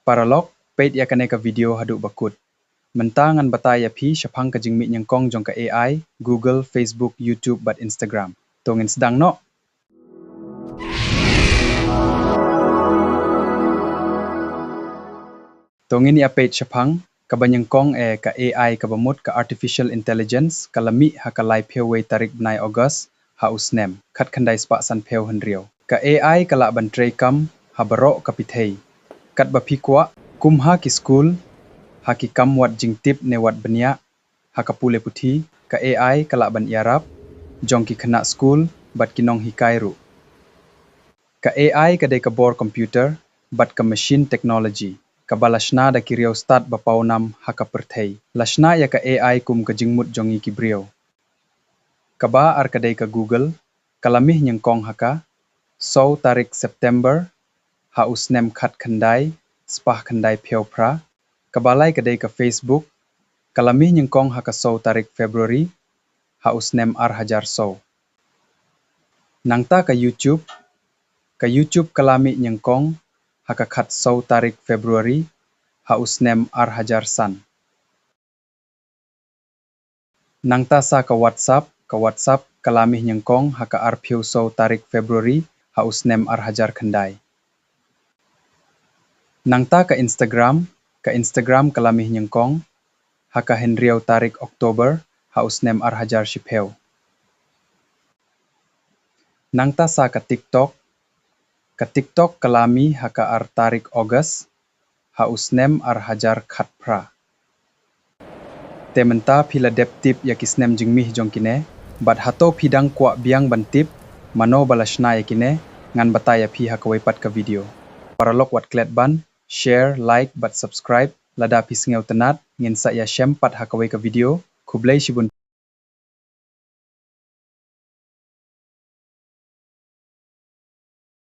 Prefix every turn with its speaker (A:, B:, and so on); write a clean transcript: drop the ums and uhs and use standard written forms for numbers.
A: Paralog, peit ya kane ka video haduk bakut. Mentangan bataya pi syapang ka jingmit nyengkong jong ka AI, Google, Facebook, YouTube, bat Instagram. Tongin sedang no. Tongin ya peit syapang, ka banyengkong ka AI ka bamut ka Artificial Intelligence, ka lami ha ka lai peway tarik benai August, ha usnem, kat kandai spak san pew henriau. Ka AI ka lak bantray kam, ha barok ka pithay. Kat bapikwa, kumha ki school, ha ki kam wat jingtip ne wat benyak, ha ka pule puthi, ka AI ka lak ban Arab, jong ki kena school, bat kinong hikai ru. Ka AI ka day ka bor computer, bat ka machine technology, ka balashna da ki riau start bapau nam ha ka perthai. Lashna ya ka AI kum ka jingmut jongi ki briau. Ka ba ar ka day ka Google, kalamih nyengkong ha ka, so tarik September, ha usnem khat khandai, spah khandai pew pra, kabalai kadai ka Facebook, kalamih nyengkong ha ka so tarik Februari, ha usnem ar hajar so. Nangta ka YouTube kalami nyengkong ha ka khat so tarik Februari, ha usnem ar hajar san. Nangta sa ka WhatsApp kalamih nyengkong ha ka ar piu so tarik Februari, ha usnem ar hajar khandai. Nangta ka Instagram kalamih nyengkong, ha ka henriau tarik Oktober, ha usnem ar hajar shipeu. Nangta sa ka TikTok kalami ha ka ar tarik August, ha usnem ar hajar khat pra. Tementa pila dep tip ya kisnem jingmih jong kine, bat hato pidang kwa biang ban tip, mano balashna ya kine, ngan bataya pi ha ka wepat ka video. Paralog wat klet ban, share, like, bat subscribe, lada pi sengeu tenat, ngin sa ya shem pat ha ka we ka video, kublai shibun